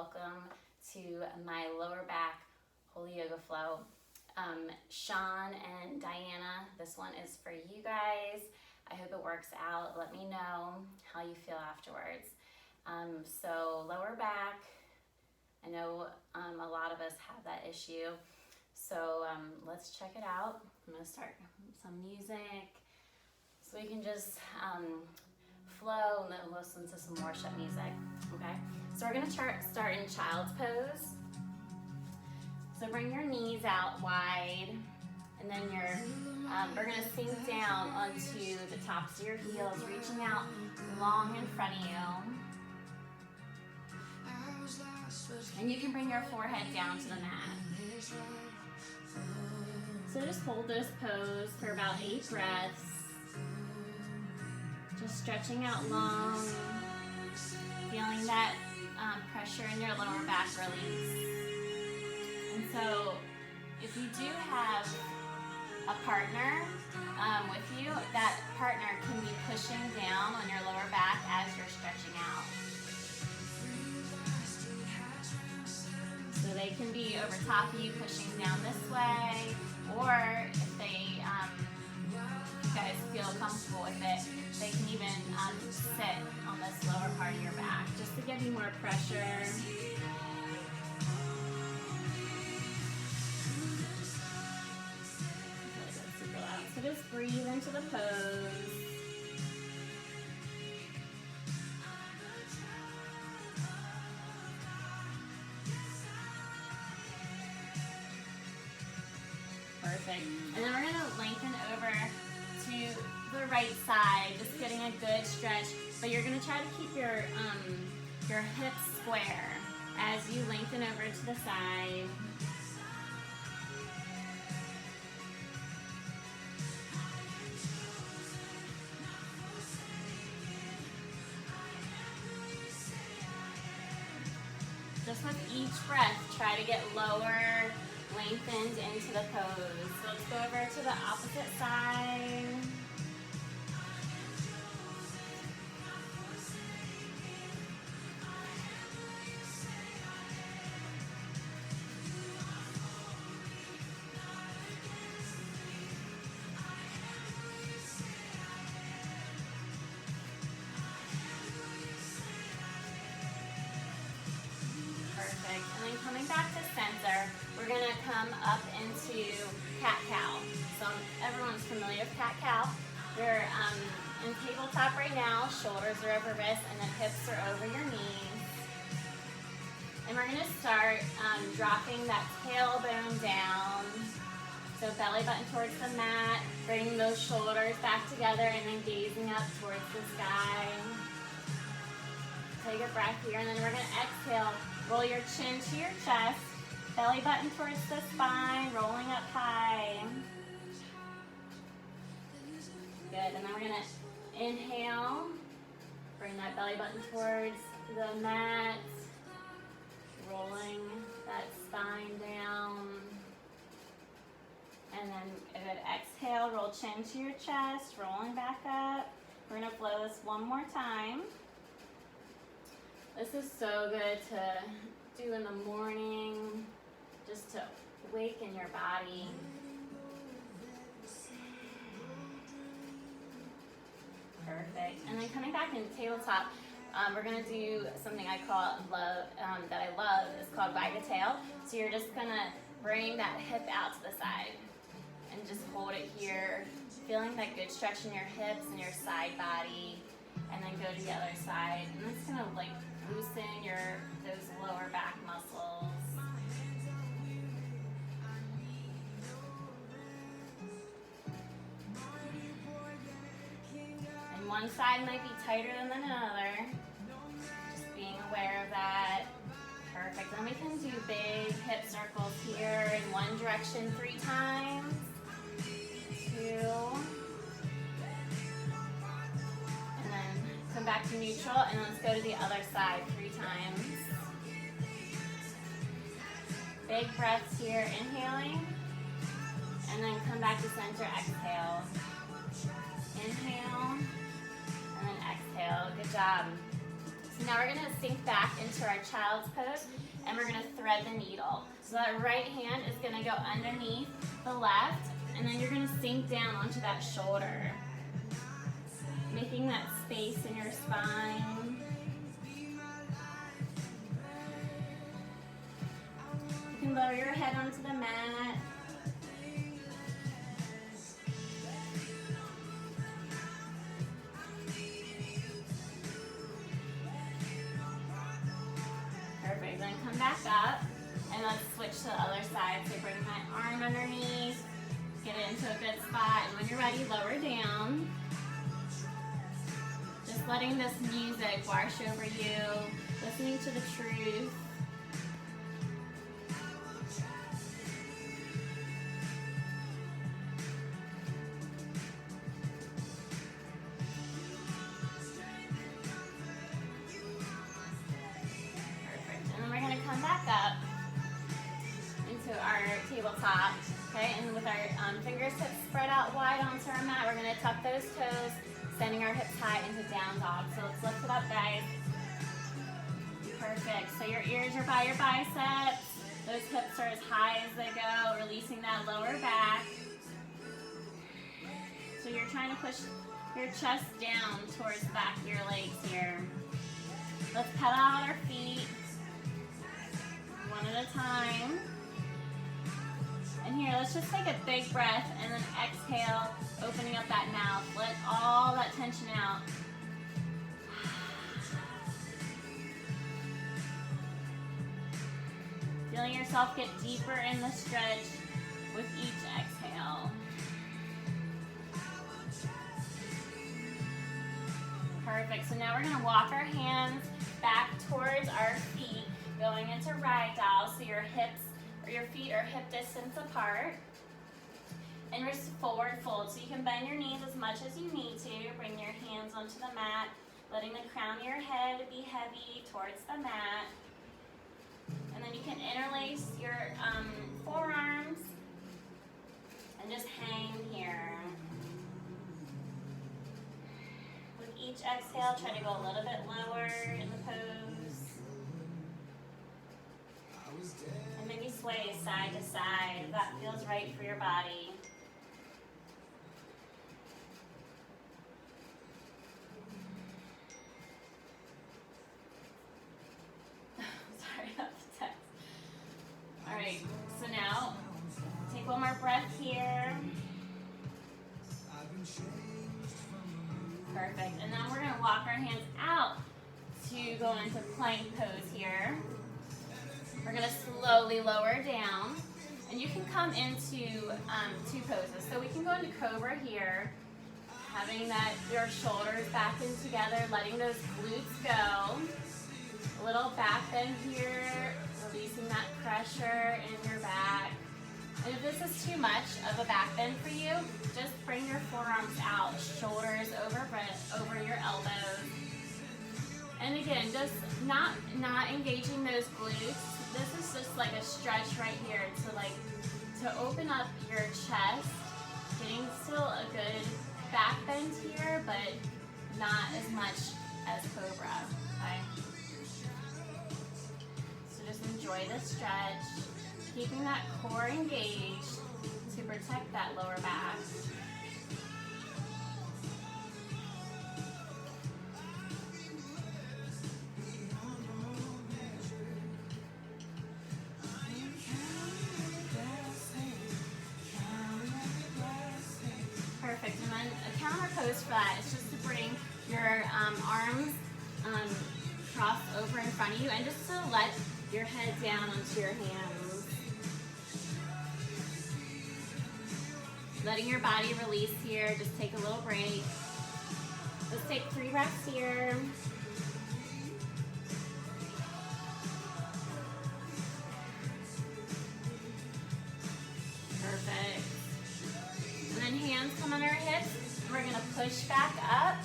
welcome to my lower back Holy Yoga Flow. Sean and Diana, this one is for you guys. I hope it works out. Let me know how you feel afterwards. So lower back, I know a lot of us have that issue. So let's check it out. I'm gonna start some music so we can just flow and then listen to some worship music, okay? So we're gonna start in child's pose. So bring your knees out wide, and then we're gonna sink down onto the tops of your heels, reaching out long in front of you. And you can bring your forehead down to the mat. So just hold this pose for about 8 breaths. Just stretching out long, feeling that pressure in your lower back release. And so if you do have a partner with you, that partner can be pushing down on your lower back as you're stretching out. So they can be over top of you, pushing down this way, or if you guys feel comfortable with it, they can even sit on this lower part of your back, just to give you more pressure. Super loud. So just breathe into the pose. Perfect. And then we're going to lengthen over to the right side, just getting a good stretch. But you're going to try to keep your hips square as you lengthen over to the side. Just with each breath, try to get lower, lengthened into the pose. So let's go over to the opposite side. Perfect. And then coming back to center, we're going to come up into cat-cow. So everyone's familiar with cat-cow. You're in tabletop right now, shoulders are over wrists, and then hips are over your knees. And we're going to start dropping that tailbone down. So belly button towards the mat, bringing those shoulders back together, and then gazing up towards the sky. Take a breath here, and then we're going to exhale. Roll your chin to your chest, belly button towards the spine, rolling up high. Good, and then we're going to inhale, bring that belly button towards the mat, rolling that spine down. And then good, exhale, roll chin to your chest, rolling back up. We're going to flow this one more time. This is so good to do in the morning, just to awaken your body. Perfect. And then coming back into tabletop, we're going to do something I call that I love. It's called wag a tail. So you're just going to bring that hip out to the side and just hold it here, feeling that good stretch in your hips and your side body, and then go to the other side. And it's going to loosen those lower back muscles. And one side might be tighter than another. Just being aware of that. Perfect. Then we can do big hip circles here in one direction 3 times. 2. Come back to neutral, and let's go to the other side 3 times. Big breaths here, inhaling, and then come back to center, exhale. Inhale, and then exhale. Good job. Now we're gonna sink back into our child's pose and we're gonna thread the needle. So that right hand is gonna go underneath the left and then you're gonna sink down onto that shoulder, making that space in your spine. You can lower your head onto the mat. Perfect, then come back up and let's switch to the other side. So bring my arm underneath, get it into a good spot, and when you're ready, lower down. Just letting this music wash over you, listening to the truth. Tabletop, okay, and with our fingertips spread out wide onto our mat, we're going to tuck those toes, sending our hips high into down dog. So let's lift it up, guys. Perfect. So your ears are by your biceps. Those hips are as high as they go, releasing that lower back. So you're trying to push your chest down towards the back of your legs here. Let's pedal out our feet, one at a time. And here, let's just take a big breath and then exhale, opening up that mouth. Let all that tension out. Feeling yourself get deeper in the stretch with each exhale. Perfect, so now we're gonna walk our hands back towards our feet, going into ragdoll, so your hips or your feet are hip distance apart. And wrist forward fold, so you can bend your knees as much as you need to. Bring your hands onto the mat, letting the crown of your head be heavy towards the mat. And then you can interlace your forearms and just hang here. With each exhale, try to go a little bit lower in the pose. And maybe sway side to side if that feels right for your body. Sorry about the text. Alright, so now take one more breath here. Perfect. And then we're going to walk our hands out to go into plank pose here. We're going to slowly lower down, and you can come into two poses. So we can go into cobra here, having that your shoulders back in together, letting those glutes go. A little back bend here, releasing that pressure in your back. And if this is too much of a back bend for you, just bring your forearms out, shoulders over your elbows. And again, just not engaging those glutes. This is just like a stretch right here to open up your chest, getting still a good back bend here, but not as much as cobra, okay? So just enjoy the stretch, keeping that core engaged to protect that lower back. Perfect, and then a counter pose for that is just to bring your arms crossed over in front of you and just to let your head down onto your hands. Letting your body release here, just take a little break. Let's take 3 breaths here. Perfect. And then hands come on our hips. We're gonna push back up,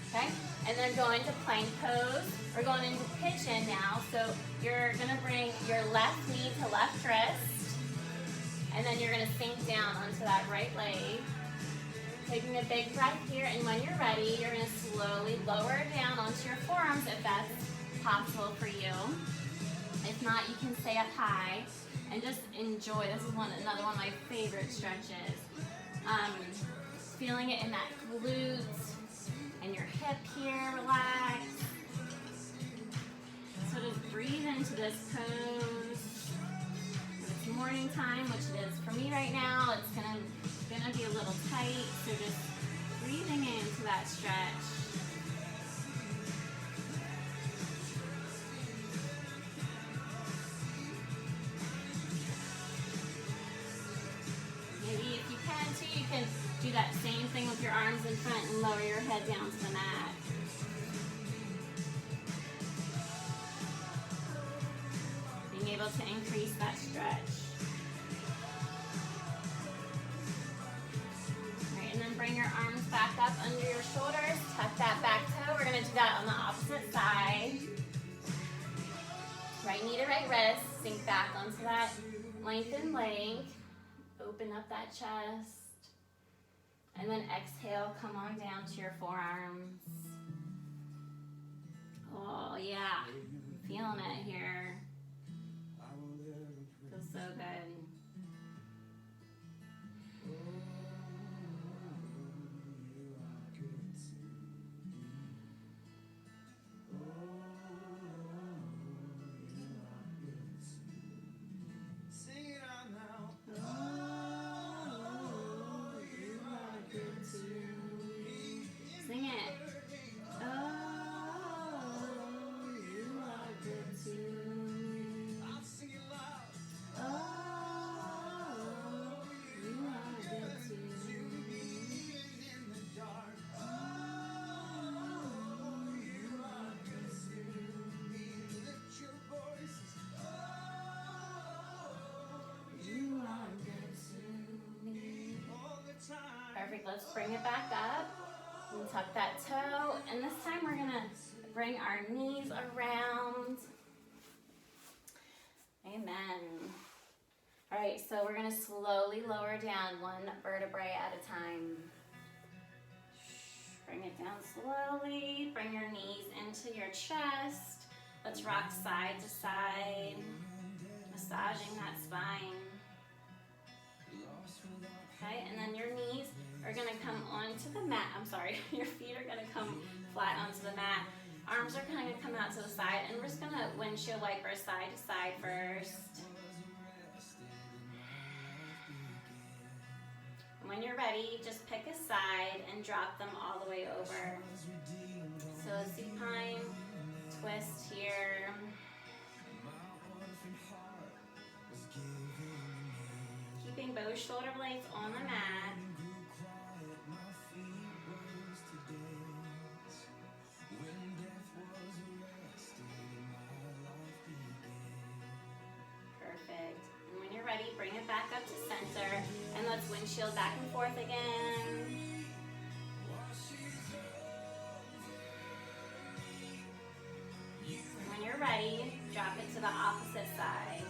okay? And then go into plank pose. We're going into pigeon now. So you're gonna bring your left knee to left wrist, and then you're gonna sink down onto that right leg. Taking a big breath here, and when you're ready, you're gonna slowly lower it down onto your forearms if that's possible for you. If not, you can stay up high and just enjoy. This is another one of my favorite stretches. Feeling it in that glutes and your hip here, relax. So just breathe into this pose. It's morning time, which it is for me right now. It's gonna be a little tight, so just breathing into that stretch. Maybe if you can too, you can do that same thing with your arms in front and lower your head down to the mat. Being able to increase that stretch. Right, and then bring your arms back up under your shoulders. Tuck that back toe. We're going to do that on the opposite side. Right knee to right wrist. Sink back onto that lengthened leg. Open up that chest. And then exhale, come on down to your forearms. Oh yeah, I'm feeling it here. Feels so good. Sing it. Perfect, let's bring it back up and tuck that toe. And this time we're gonna bring our knees around. Amen. All right, so we're gonna slowly lower down one vertebrae at a time. Bring it down slowly. Bring your knees into your chest. Let's rock side to side, massaging that spine. Okay, and then your knees are gonna come onto the mat. I'm sorry, your feet are gonna come flat onto the mat. Arms are gonna come out to the side, and we're just gonna windshield wiper side to side first. When you're ready, just pick a side and drop them all the way over. So a supine twist here. Keeping both shoulder blades on the mat. Perfect. And when you're ready, bring it back up to center, and let's windshield back and forth again. And when you're ready, drop it to the opposite side.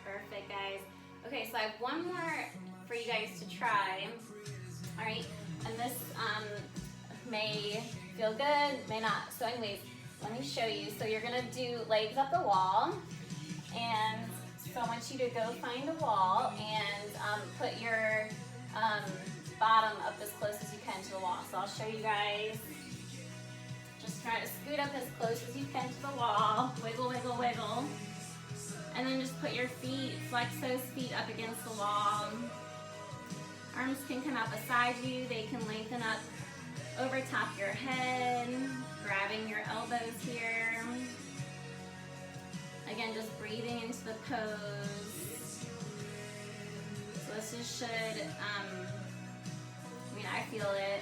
Perfect, guys. Okay, so I have one more for you guys to try. All right, and this may feel good, may not. So anyways, let me show you. So you're gonna do legs up the wall, and so I want you to go find a wall and put your bottom up as close as you can to the wall. So I'll show you guys. Just try to scoot up as close as you can to the wall. Wiggle, wiggle, wiggle. And then just put your feet, flex those feet up against the wall. Arms can come out beside you. They can lengthen up over top your head, grabbing your elbows here. Again, just breathing into the pose. So this should, I feel it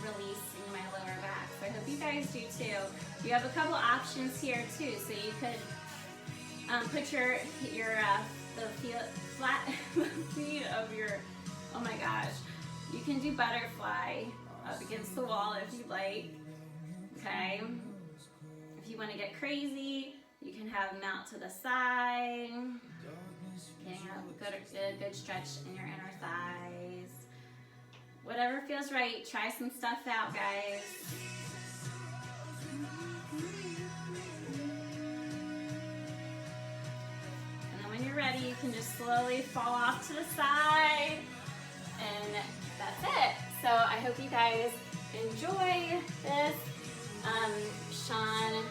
releasing my lower back. So I hope you guys do too. You have a couple options here too. So you could put your the flat feet of your, oh my gosh, you can do butterfly up against the wall if you like, okay? If you want to get crazy, you can have them out to the side, getting a good stretch in your inner thighs. Whatever feels right, try some stuff out, guys. And then when you're ready, you can just slowly fall off to the side, and that's it. So I hope you guys enjoy this. Sean,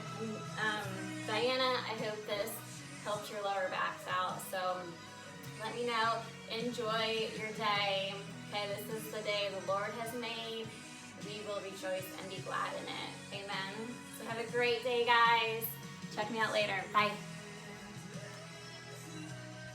Diana, I hope this helped your lower backs out. So let me know. Enjoy your day. Okay, this is the day the Lord has made. We will rejoice and be glad in it. Amen. So have a great day, guys. Check me out later. Bye.